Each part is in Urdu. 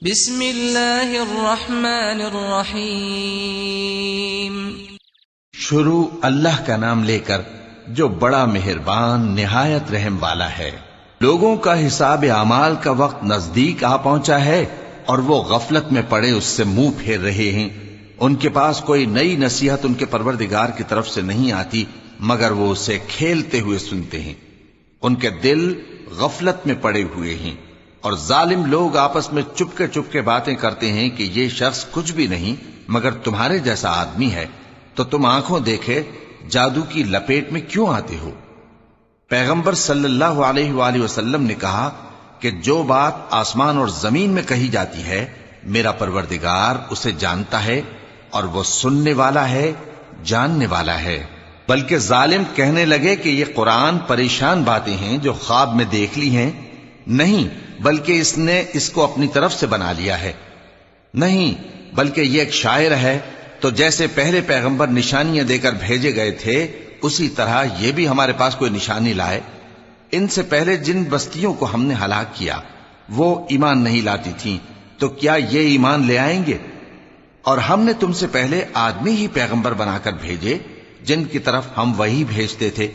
بسم اللہ الرحمن الرحیم۔ شروع اللہ کا نام لے کر جو بڑا مہربان نہایت رحم والا ہے۔ لوگوں کا حساب اعمال کا وقت نزدیک آ پہنچا ہے اور وہ غفلت میں پڑے اس سے منہ پھیر رہے ہیں۔ ان کے پاس کوئی نئی نصیحت ان کے پروردگار کی طرف سے نہیں آتی مگر وہ اسے کھیلتے ہوئے سنتے ہیں۔ ان کے دل غفلت میں پڑے ہوئے ہیں اور ظالم لوگ آپس میں چپکے باتیں کرتے ہیں کہ یہ شخص کچھ بھی نہیں مگر تمہارے جیسا آدمی ہے، تو تم آنکھوں دیکھے جادو کی لپیٹ میں کیوں آتے ہو؟ پیغمبر صلی اللہ علیہ وآلہ وسلم نے کہا کہ جو بات آسمان اور زمین میں کہی جاتی ہے میرا پروردگار اسے جانتا ہے اور وہ سننے والا ہے، جاننے والا ہے۔ بلکہ ظالم کہنے لگے کہ یہ قرآن پریشان باتیں ہیں جو خواب میں دیکھ لی ہیں، نہیں بلکہ اس نے اس کو اپنی طرف سے بنا لیا ہے، نہیں بلکہ یہ ایک شاعر ہے۔ تو جیسے پہلے پیغمبر نشانیاں دے کر بھیجے گئے تھے اسی طرح یہ بھی ہمارے پاس کوئی نشانی لائے۔ ان سے پہلے جن بستیوں کو ہم نے ہلاک کیا وہ ایمان نہیں لاتی تھیں، تو کیا یہ ایمان لے آئیں گے؟ اور ہم نے تم سے پہلے آدمی ہی پیغمبر بنا کر بھیجے جن کی طرف ہم وہی بھیجتے تھے۔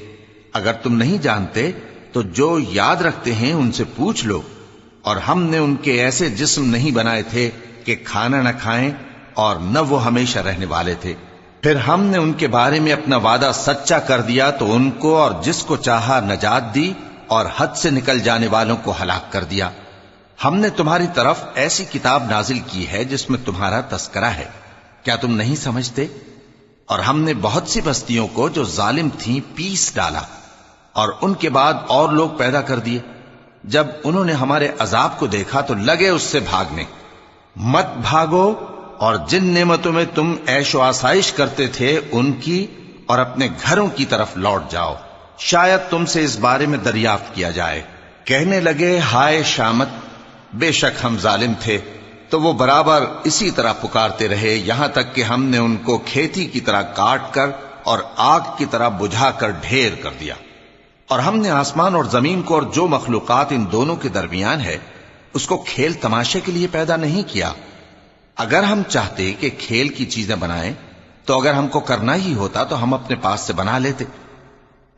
اگر تم نہیں جانتے تو جو یاد رکھتے ہیں ان سے پوچھ لو۔ اور ہم نے ان کے ایسے جسم نہیں بنائے تھے کہ کھانا نہ کھائیں اور نہ وہ ہمیشہ رہنے والے تھے۔ پھر ہم نے ان کے بارے میں اپنا وعدہ سچا کر دیا تو ان کو اور جس کو چاہا نجات دی اور حد سے نکل جانے والوں کو ہلاک کر دیا۔ ہم نے تمہاری طرف ایسی کتاب نازل کی ہے جس میں تمہارا تذکرہ ہے، کیا تم نہیں سمجھتے؟ اور ہم نے بہت سی بستیوں کو جو ظالم تھیں پیس ڈالا اور ان کے بعد اور لوگ پیدا کر دیے۔ جب انہوں نے ہمارے عذاب کو دیکھا تو لگے اس سے بھاگنے۔ مت بھاگو اور جن نعمتوں میں تم عیش و آسائش کرتے تھے ان کی اور اپنے گھروں کی طرف لوٹ جاؤ، شاید تم سے اس بارے میں دریافت کیا جائے۔ کہنے لگے ہائے شامت، بے شک ہم ظالم تھے، تو وہ برابر اسی طرح پکارتے رہے یہاں تک کہ ہم نے ان کو کھیتی کی طرح کاٹ کر اور آگ کی طرح بجھا کر ڈھیر کر دیا۔ اور ہم نے آسمان اور زمین کو اور جو مخلوقات ان دونوں کے درمیان ہے اس کو کھیل تماشے کے لیے پیدا نہیں کیا۔ اگر ہم چاہتے کہ کھیل کی چیزیں بنائیں تو اگر ہم کو کرنا ہی ہوتا تو ہم اپنے پاس سے بنا لیتے،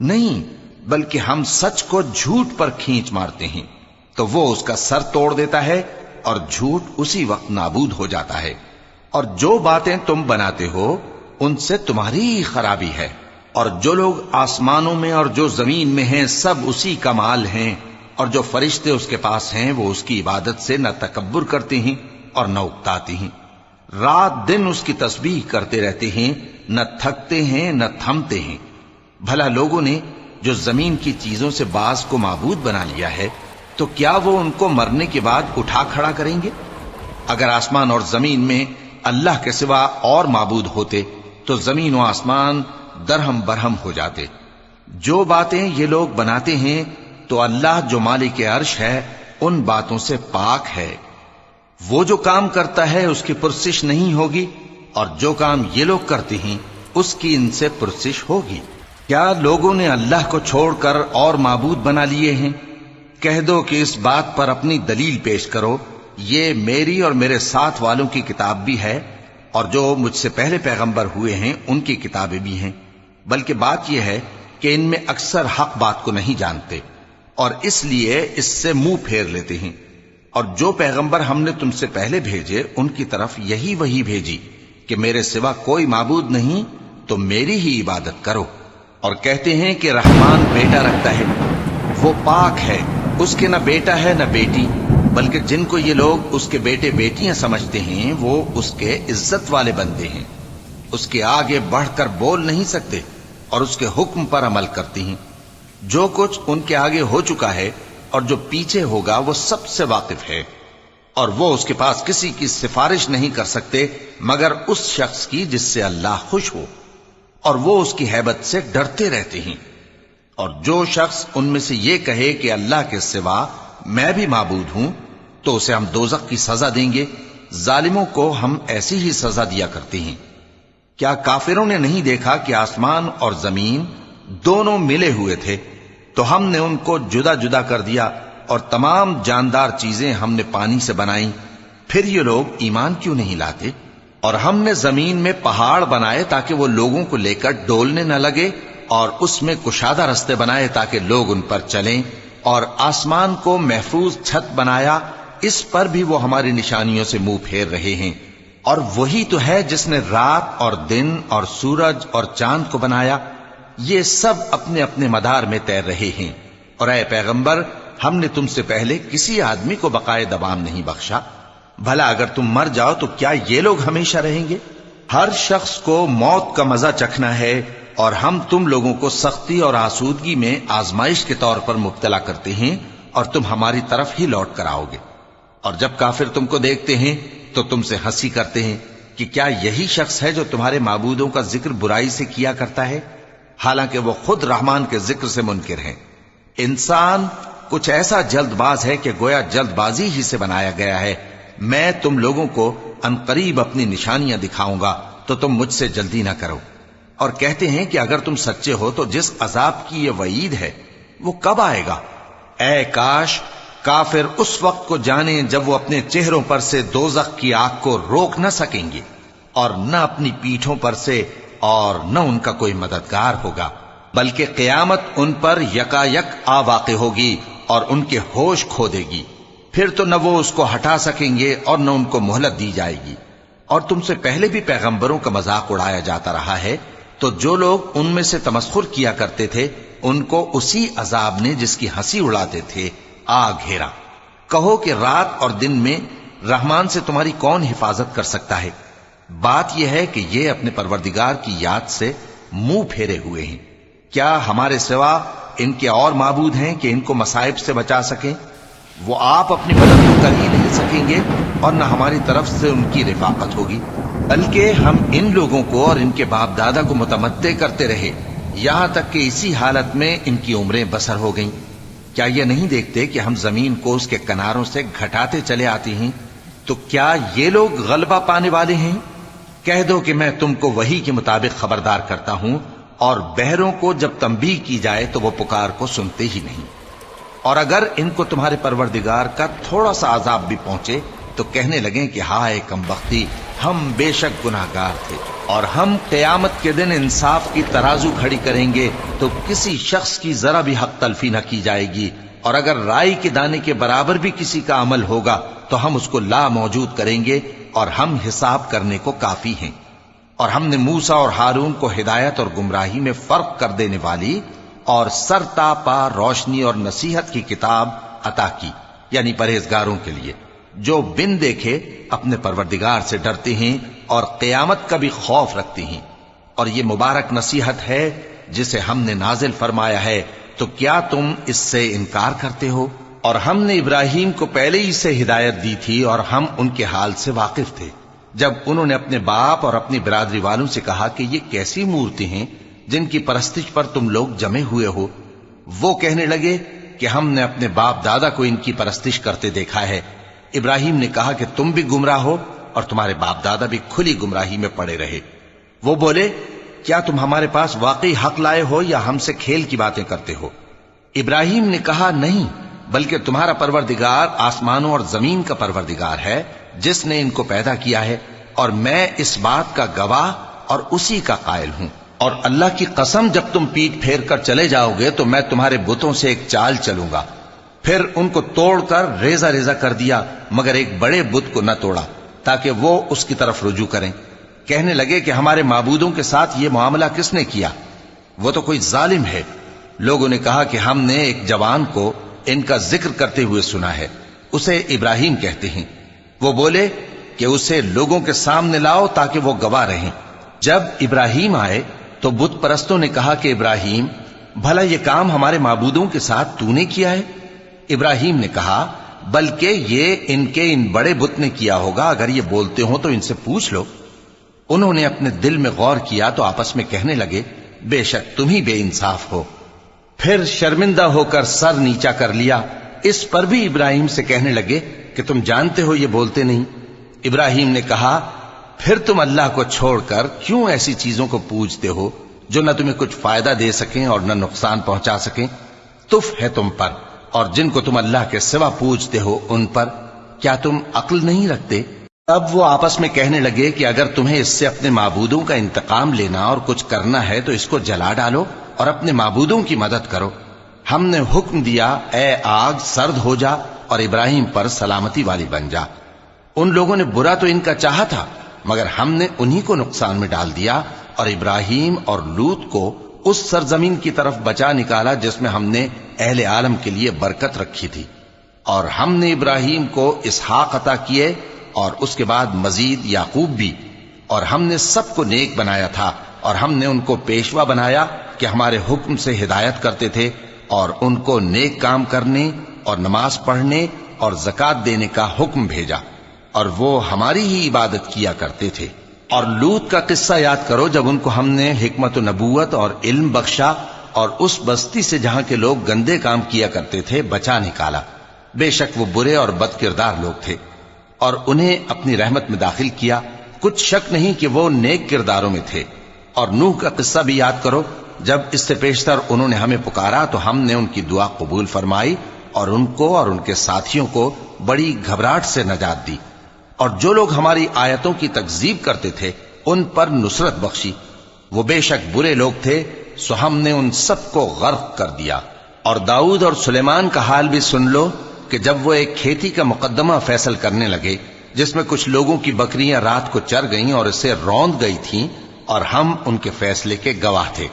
نہیں بلکہ ہم سچ کو جھوٹ پر کھینچ مارتے ہیں تو وہ اس کا سر توڑ دیتا ہے اور جھوٹ اسی وقت نابود ہو جاتا ہے۔ اور جو باتیں تم بناتے ہو ان سے تمہاری ہی خرابی ہے۔ اور جو لوگ آسمانوں میں اور جو زمین میں ہیں سب اسی کا مال ہیں، اور جو فرشتے اس کے پاس ہیں وہ اس کی عبادت سے نہ تکبر کرتے ہیں اور نہ اکتاتے ہیں۔ رات دن اس کی تسبیح کرتے رہتے ہیں، نہ تھکتے ہیں نہ تھمتے ہیں۔ بھلا لوگوں نے جو زمین کی چیزوں سے بعض کو معبود بنا لیا ہے تو کیا وہ ان کو مرنے کے بعد اٹھا کھڑا کریں گے؟ اگر آسمان اور زمین میں اللہ کے سوا اور معبود ہوتے تو زمین و آسمان درہم برہم ہو جاتے۔ جو باتیں یہ لوگ بناتے ہیں تو اللہ جو مالک عرش ہے ان باتوں سے پاک ہے۔ وہ جو کام کرتا ہے اس کی پرسش نہیں ہوگی، اور جو کام یہ لوگ کرتے ہیں اس کی ان سے پرسش ہوگی۔ کیا لوگوں نے اللہ کو چھوڑ کر اور معبود بنا لیے ہیں؟ کہہ دو کہ اس بات پر اپنی دلیل پیش کرو، یہ میری اور میرے ساتھ والوں کی کتاب بھی ہے اور جو مجھ سے پہلے پیغمبر ہوئے ہیں ان کی کتابیں بھی ہیں۔ بلکہ بات یہ ہے کہ ان میں اکثر حق بات کو نہیں جانتے اور اس لیے اس سے منہ پھیر لیتے ہیں۔ اور جو پیغمبر ہم نے تم سے پہلے بھیجے ان کی طرف یہی وحی بھیجی کہ میرے سوا کوئی معبود نہیں تو میری ہی عبادت کرو۔ اور کہتے ہیں کہ رحمان بیٹا رکھتا ہے، وہ پاک ہے، اس کے نہ بیٹا ہے نہ بیٹی، بلکہ جن کو یہ لوگ اس کے بیٹے بیٹیاں سمجھتے ہیں وہ اس کے عزت والے بندے ہیں۔ اس کے آگے بڑھ کر بول نہیں سکتے اور اس کے حکم پر عمل کرتے ہیں۔ جو کچھ ان کے آگے ہو چکا ہے اور جو پیچھے ہوگا وہ سب سے واقف ہے، اور وہ اس کے پاس کسی کی سفارش نہیں کر سکتے مگر اس شخص کی جس سے اللہ خوش ہو، اور وہ اس کی ہیبت سے ڈرتے رہتے ہیں۔ اور جو شخص ان میں سے یہ کہے کہ اللہ کے سوا میں بھی معبود ہوں تو اسے ہم دوزخ کی سزا دیں گے۔ ظالموں کو ہم ایسی ہی سزا دیا کرتے ہیں۔ کیا کافروں نے نہیں دیکھا کہ آسمان اور زمین دونوں ملے ہوئے تھے تو ہم نے ان کو جدا جدا کر دیا، اور تمام جاندار چیزیں ہم نے پانی سے بنائیں، پھر یہ لوگ ایمان کیوں نہیں لاتے؟ اور ہم نے زمین میں پہاڑ بنائے تاکہ وہ لوگوں کو لے کر ڈولنے نہ لگے، اور اس میں کشادہ رستے بنائے تاکہ لوگ ان پر چلیں، اور آسمان کو محفوظ چھت بنایا، اس پر بھی وہ ہماری نشانیوں سے منہ پھیر رہے ہیں۔ اور وہی تو ہے جس نے رات اور دن اور سورج اور چاند کو بنایا، یہ سب اپنے اپنے مدار میں تیر رہے ہیں۔ اور اے پیغمبر، ہم نے تم سے پہلے کسی آدمی کو بقائے دوام نہیں بخشا، بھلا اگر تم مر جاؤ تو کیا یہ لوگ ہمیشہ رہیں گے؟ ہر شخص کو موت کا مزہ چکھنا ہے، اور ہم تم لوگوں کو سختی اور آسودگی میں آزمائش کے طور پر مبتلا کرتے ہیں، اور تم ہماری طرف ہی لوٹ کر آؤ گے۔ اور جب کافر تم کو دیکھتے ہیں تو تم سے ہنسی کرتے ہیں کہ کیا یہی شخص ہے جو تمہارے معبودوں کا ذکر برائی سے کیا کرتا ہے، حالانکہ وہ خود رحمان کے ذکر سے منکر ہیں۔ انسان کچھ ایسا جلد باز ہے کہ گویا جلد بازی ہی سے بنایا گیا ہے۔ میں تم لوگوں کو عنقریب اپنی نشانیاں دکھاؤں گا تو تم مجھ سے جلدی نہ کرو۔ اور کہتے ہیں کہ اگر تم سچے ہو تو جس عذاب کی یہ وعید ہے وہ کب آئے گا؟ اے کاش کافر اس وقت کو جانیں جب وہ اپنے چہروں پر سے دوزخ کی آگ کو روک نہ سکیں گے، اور نہ اپنی پیٹھوں پر سے، اور نہ ان کا کوئی مددگار ہوگا، بلکہ قیامت ان پر یکا یک آ واقع ہوگی اور ان کے ہوش کھو دے گی۔ پھر تو نہ وہ اس کو ہٹا سکیں گے اور نہ ان کو مہلت دی جائے گی۔ اور تم سے پہلے بھی پیغمبروں کا مذاق اڑایا جاتا رہا ہے، تو جو لوگ ان میں سے تمسخر کیا کرتے تھے ان کو اسی عذاب نے جس کی ہنسی اڑاتے تھے آ گھیرا۔ کہو کہ رات اور دن میں رحمان سے تمہاری کون حفاظت کر سکتا ہے؟ بات یہ ہے کہ یہ اپنے پروردگار کی یاد سے منہ پھیرے ہوئے ہیں۔ کیا ہمارے سوا ان کے اور معبود ہیں کہ ان کو مصائب سے بچا سکیں؟ وہ آپ اپنی مدد تو کر ہی نہیں سکیں گے، اور نہ ہماری طرف سے ان کی رفاقت ہوگی، بلکہ ہم ان لوگوں کو اور ان کے باپ دادا کو متمتع کرتے رہے، یہاں تک کہ اسی حالت میں ان کی عمریں بسر ہو گئیں۔ کیا یہ نہیں دیکھتے کہ ہم زمین کو اس کے کناروں سے گھٹاتے چلے آتے ہیں؟ تو کیا یہ لوگ غلبہ پانے والے ہیں؟ کہہ دو کہ میں تم کو وحی کے مطابق خبردار کرتا ہوں، اور بہروں کو جب تنبیہ کی جائے تو وہ پکار کو سنتے ہی نہیں۔ اور اگر ان کو تمہارے پروردگار کا تھوڑا سا عذاب بھی پہنچے تو کہنے لگیں کہ ہائے کمبختی، ہم بے شک گناہگار تھے۔ اور ہم قیامت کے دن انصاف کی ترازو کھڑی کریں گے تو کسی شخص کی ذرا بھی حق تلفی نہ کی جائے گی، اور اگر رائی کے دانے کے برابر بھی کسی کا عمل ہوگا تو ہم اس کو لا موجود کریں گے، اور ہم حساب کرنے کو کافی ہیں۔ اور ہم نے موسیٰ اور ہارون کو ہدایت اور گمراہی میں فرق کر دینے والی اور سر تا پا روشنی اور نصیحت کی کتاب عطا کی، یعنی پرہیزگاروں کے لیے جو بن دیکھے اپنے پروردگار سے ڈرتے ہیں اور قیامت کا بھی خوف رکھتے ہیں۔ اور یہ مبارک نصیحت ہے جسے ہم نے نازل فرمایا ہے، تو کیا تم اس سے انکار کرتے ہو؟ اور ہم نے ابراہیم کو پہلے ہی سے ہدایت دی تھی، اور ہم ان کے حال سے واقف تھے جب انہوں نے اپنے باپ اور اپنی برادری والوں سے کہا کہ یہ کیسی مورتی ہیں جن کی پرستش پر تم لوگ جمے ہوئے ہو۔ وہ کہنے لگے کہ ہم نے اپنے باپ دادا کو ان کی پرستش کرتے دیکھا ہے۔ ابراہیم نے کہا کہ تم بھی گمراہ ہو اور تمہارے باپ دادا بھی کھلی گمراہی میں پڑے رہے۔ وہ بولے کیا تم ہمارے پاس واقعی حق لائے ہو یا ہم سے کھیل کی باتیں کرتے ہو؟ ابراہیم نے کہا نہیں، بلکہ تمہارا پروردگار آسمانوں اور زمین کا پروردگار ہے جس نے ان کو پیدا کیا ہے، اور میں اس بات کا گواہ اور اسی کا قائل ہوں۔ اور اللہ کی قسم جب تم پیٹ پھیر کر چلے جاؤ گے تو میں تمہارے بتوں سے ایک چال چلوں گا۔ پھر ان کو توڑ کر ریزہ ریزہ کر دیا، مگر ایک بڑے بت کو نہ توڑا تاکہ وہ اس کی طرف رجوع کریں۔ کہنے لگے کہ ہمارے معبودوں کے ساتھ یہ معاملہ کس نے کیا؟ وہ تو کوئی ظالم ہے۔ لوگوں نے کہا کہ ہم نے ایک جوان کو ان کا ذکر کرتے ہوئے سنا ہے، اسے ابراہیم کہتے ہیں۔ وہ بولے کہ اسے لوگوں کے سامنے لاؤ تاکہ وہ گواہ رہیں۔ جب ابراہیم آئے تو بت پرستوں نے کہا کہ ابراہیم، بھلا یہ کام ہمارے معبودوں کے ساتھ تو نے کیا ہے؟ ابراہیم نے کہا بلکہ یہ ان بڑے بت نے کیا ہوگا، اگر یہ بولتے ہوں تو ان سے پوچھ لو۔ انہوں نے اپنے دل میں غور کیا تو آپس میں کہنے لگے بے شک تم ہی بے انصاف ہو۔ پھر شرمندہ ہو کر سر نیچا کر لیا۔ اس پر بھی ابراہیم سے کہنے لگے کہ تم جانتے ہو یہ بولتے نہیں۔ ابراہیم نے کہا پھر تم اللہ کو چھوڑ کر کیوں ایسی چیزوں کو پوجتے ہو جو نہ تمہیں کچھ فائدہ دے سکیں اور نہ نقصان پہنچا سکیں؟ تف ہے تم پر اور جن کو تم اللہ کے سوا پوجتے ہو ان پر۔ کیا تم عقل نہیں رکھتے؟ اب وہ آپس میں کہنے لگے کہ اگر تمہیں اس سے اپنے معبودوں کا انتقام لینا اور کچھ کرنا ہے تو اس کو جلا ڈالو اور اپنے معبودوں کی مدد کرو۔ ہم نے حکم دیا اے آگ سرد ہو جا اور ابراہیم پر سلامتی والی بن جا۔ ان لوگوں نے برا تو ان کا چاہا تھا، مگر ہم نے انہی کو نقصان میں ڈال دیا اور ابراہیم اور لوط کو اس سرزمین کی طرف بچا نکالا جس میں ہم نے اہل عالم کے لیے برکت رکھی تھی۔ اور ہم نے ابراہیم کو اسحاق عطا کیے اور اس کے بعد مزید یعقوب بھی، اور ہم نے سب کو نیک بنایا تھا، اور ہم نے ان کو پیشوا بنایا کہ ہمارے حکم سے ہدایت کرتے تھے، اور ان کو نیک کام کرنے اور نماز پڑھنے اور زکوٰۃ دینے کا حکم بھیجا، اور وہ ہماری ہی عبادت کیا کرتے تھے۔ اور لوط کا قصہ یاد کرو جب ان کو ہم نے حکمت و نبوت اور علم بخشا اور اس بستی سے جہاں کے لوگ گندے کام کیا کرتے تھے بچا نکالا۔ بے شک وہ برے اور بد کردار لوگ تھے، اور انہیں اپنی رحمت میں داخل کیا، کچھ شک نہیں کہ وہ نیک کرداروں میں تھے۔ اور نوح کا قصہ بھی یاد کرو جب اس سے پیشتر انہوں نے ہمیں پکارا تو ہم نے ان کی دعا قبول فرمائی اور ان کو اور ان کے ساتھیوں کو بڑی گھبراہٹ سے نجات دی، اور جو لوگ ہماری آیتوں کی تکذیب کرتے تھے ان پر نصرت بخشی۔ وہ بے شک برے لوگ تھے، سو ہم نے ان سب کو غرق کر دیا۔ اور داؤد اور سلیمان کا حال بھی سن لو کہ جب وہ ایک کھیتی کا مقدمہ فیصل کرنے لگے جس میں کچھ لوگوں کی بکریاں رات کو چر گئیں اور اسے روند گئی تھیں، اور ہم ان کے فیصلے کے گواہ تھے،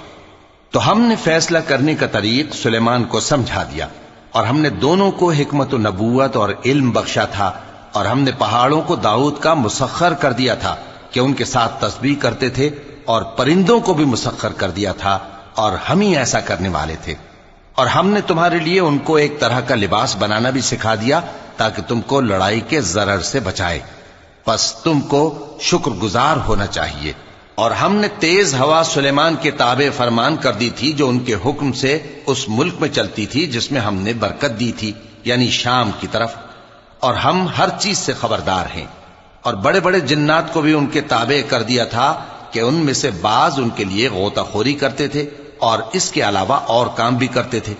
تو ہم نے فیصلہ کرنے کا طریق سلیمان کو سمجھا دیا، اور ہم نے دونوں کو حکمت و نبوت اور علم بخشا تھا، اور ہم نے پہاڑوں کو داؤد کا مسخر کر دیا تھا کہ ان کے ساتھ تسبیح کرتے تھے، اور پرندوں کو بھی مسخر کر دیا تھا، اور ہم ہی ایسا کرنے والے تھے۔ اور ہم نے تمہارے لیے ان کو ایک طرح کا لباس بنانا بھی سکھا دیا تاکہ تم کو لڑائی کے ضرر سے بچائے، پس تم کو شکر گزار ہونا چاہیے۔ اور ہم نے تیز ہوا سلیمان کے تابع فرمان کر دی تھی جو ان کے حکم سے اس ملک میں چلتی تھی جس میں ہم نے برکت دی تھی، یعنی شام کی طرف، اور ہم ہر چیز سے خبردار ہیں۔ اور بڑے بڑے جنات کو بھی ان کے تابع کر دیا تھا کہ ان میں سے بعض ان کے لیے غوطہ خوری کرتے تھے اور اس کے علاوہ اور کام بھی کرتے تھے،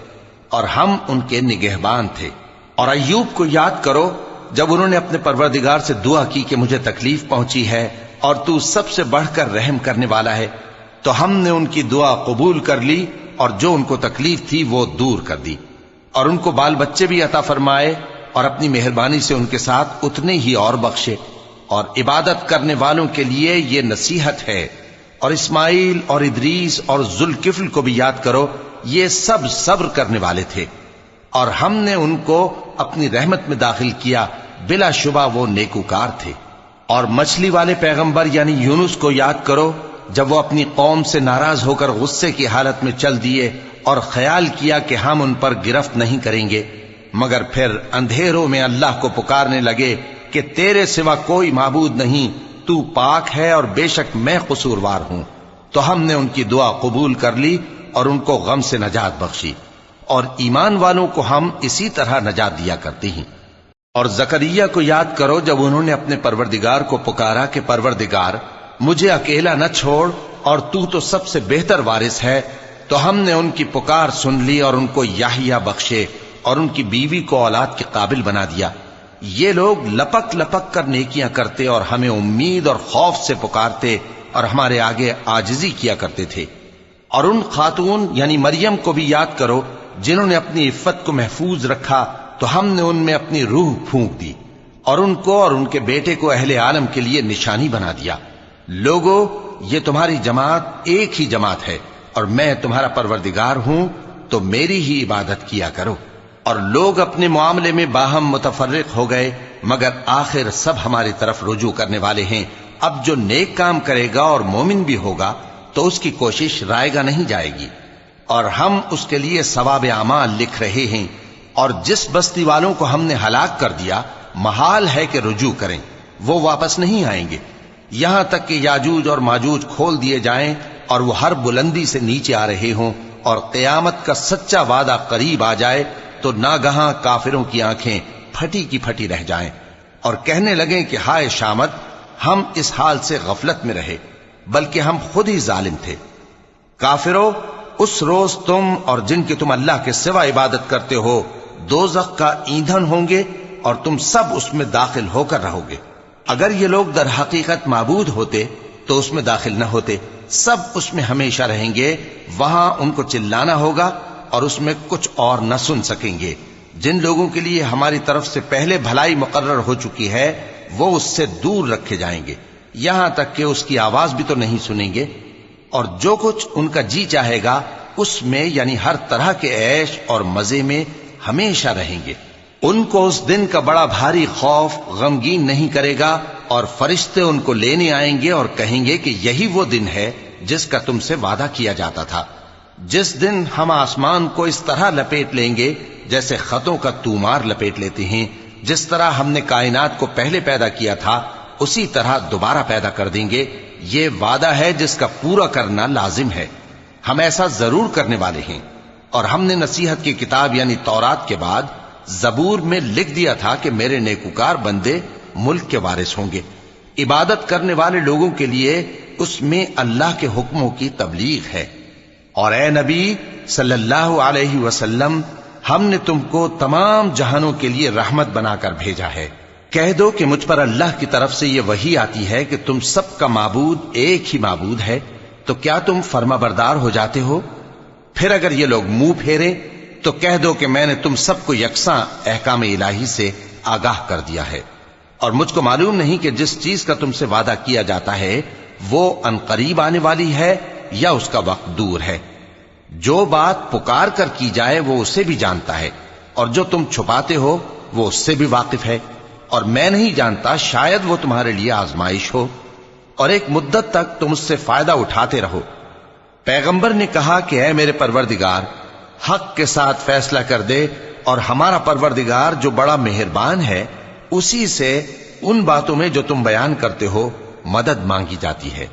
اور ہم ان کے نگہبان تھے۔ اور ایوب کو یاد کرو جب انہوں نے اپنے پروردگار سے دعا کی کہ مجھے تکلیف پہنچی ہے اور تو سب سے بڑھ کر رحم کرنے والا ہے، تو ہم نے ان کی دعا قبول کر لی اور جو ان کو تکلیف تھی وہ دور کر دی، اور ان کو بال بچے بھی عطا فرمائے، اور اپنی مہربانی سے ان کے ساتھ اتنے ہی اور بخشے۔ اور عبادت کرنے والوں کے لیے یہ نصیحت ہے۔ اور اسماعیل اور ادریس اور ذوالکفل کو بھی یاد کرو، یہ سب صبر کرنے والے تھے، اور ہم نے ان کو اپنی رحمت میں داخل کیا، بلا شبہ وہ نیکوکار تھے۔ اور مچھلی والے پیغمبر یعنی یونس کو یاد کرو جب وہ اپنی قوم سے ناراض ہو کر غصے کی حالت میں چل دیے اور خیال کیا کہ ہم ان پر گرفت نہیں کریں گے، مگر پھر اندھیروں میں اللہ کو پکارنے لگے کہ تیرے سوا کوئی معبود نہیں، تو پاک ہے اور بے شک میں قصوروار ہوں، تو ہم نے ان کی دعا قبول کر لی اور ان کو غم سے نجات بخشی، اور ایمان والوں کو ہم اسی طرح نجات دیا کرتے ہیں۔ اور زکریا کو یاد کرو جب انہوں نے اپنے پروردگار کو پکارا کہ پروردگار مجھے اکیلا نہ چھوڑ اور تو سب سے بہتر وارث ہے، تو ہم نے ان کی پکار سن لی اور ان کو یحییٰ بخشے اور ان کی بیوی کو اولاد کے قابل بنا دیا۔ یہ لوگ لپک لپک کر نیکیاں کرتے اور ہمیں امید اور خوف سے پکارتے اور ہمارے آگے عاجزی کیا کرتے تھے۔ اور ان خاتون یعنی مریم کو بھی یاد کرو جنہوں نے اپنی عفت کو محفوظ رکھا، تو ہم نے ان میں اپنی روح پھونک دی اور ان کو اور ان کے بیٹے کو اہل عالم کے لیے نشانی بنا دیا۔ لوگو، یہ تمہاری جماعت ایک ہی جماعت ہے اور میں تمہارا پروردگار ہوں، تو میری ہی عبادت کیا کرو۔ اور لوگ اپنے معاملے میں باہم متفرق ہو گئے، مگر آخر سب ہماری طرف رجوع کرنے والے ہیں۔ اب جو نیک کام کرے گا اور مومن بھی ہوگا تو اس کی کوشش رائے گا نہیں جائے گی، اور ہم اس کے لیے ثواب اعمال لکھ رہے ہیں۔ اور جس بستی والوں کو ہم نے ہلاک کر دیا، محال ہے کہ رجوع کریں، وہ واپس نہیں آئیں گے، یہاں تک کہ یاجوج اور ماجوج کھول دیے جائیں اور وہ ہر بلندی سے نیچے آ رہے ہوں، اور قیامت کا سچا وعدہ قریب آ جائے تو ناگہاں کافروں کی آنکھیں پھٹی کی پھٹی رہ جائیں اور کہنے لگیں کہ ہائے شامت، ہم اس حال سے غفلت میں رہے، بلکہ ہم خود ہی ظالم تھے۔ کافرو، اس روز تم اور جن کی تم اللہ کے سوا عبادت کرتے ہو دوزخ کا ایندھن ہوں گے، اور تم سب اس میں داخل ہو کر رہو گے۔ اگر یہ لوگ در حقیقت معبود ہوتے تو اس میں داخل نہ ہوتے، سب اس میں ہمیشہ رہیں گے، وہاں ان کو چلانا ہوگا اور اس میں کچھ اور نہ سن سکیں گے۔ جن لوگوں کے لیے ہماری طرف سے پہلے بھلائی مقرر ہو چکی ہے وہ اس سے دور رکھے جائیں گے، یہاں تک کہ اس کی آواز بھی تو نہیں سنیں گے، اور جو کچھ ان کا جی چاہے گا اس میں یعنی ہر طرح کے عیش اور مزے میں ہمیشہ رہیں گے۔ ان کو اس دن کا بڑا بھاری خوف غمگین نہیں کرے گا، اور فرشتے ان کو لینے آئیں گے اور کہیں گے کہ یہی وہ دن ہے جس کا تم سے وعدہ کیا جاتا تھا، جس دن ہم آسمان کو اس طرح لپیٹ لیں گے جیسے خطوں کا تومار لپیٹ لیتے ہیں، جس طرح ہم نے کائنات کو پہلے پیدا کیا تھا اسی طرح دوبارہ پیدا کر دیں گے۔ یہ وعدہ ہے جس کا پورا کرنا لازم ہے، ہم ایسا ضرور کرنے والے ہیں۔ اور ہم نے نصیحت کی کتاب یعنی تورات کے بعد زبور میں لکھ دیا تھا کہ میرے نیکوکار بندے ملک کے وارث ہوں گے۔ عبادت کرنے والے لوگوں کے لیے اس میں اللہ کے حکموں کی تبلیغ ہے۔ اور اے نبی صلی اللہ علیہ وسلم، ہم نے تم کو تمام جہانوں کے لیے رحمت بنا کر بھیجا ہے۔ کہہ دو کہ مجھ پر اللہ کی طرف سے یہ وحی آتی ہے کہ تم سب کا معبود ایک ہی معبود ہے، تو کیا تم فرما بردار ہو جاتے ہو؟ پھر اگر یہ لوگ منہ پھیرے تو کہہ دو کہ میں نے تم سب کو یکساں احکام الہی سے آگاہ کر دیا ہے، اور مجھ کو معلوم نہیں کہ جس چیز کا تم سے وعدہ کیا جاتا ہے وہ عنقریب آنے والی ہے یا اس کا وقت دور ہے۔ جو بات پکار کر کی جائے وہ اسے بھی جانتا ہے، اور جو تم چھپاتے ہو وہ اس سے بھی واقف ہے، اور میں نہیں جانتا شاید وہ تمہارے لیے آزمائش ہو، اور ایک مدت تک تم اس سے فائدہ اٹھاتے رہو۔ پیغمبر نے کہا کہ اے میرے پروردگار، حق کے ساتھ فیصلہ کر دے، اور ہمارا پروردگار جو بڑا مہربان ہے اسی سے ان باتوں میں جو تم بیان کرتے ہو مدد مانگی جاتی ہے۔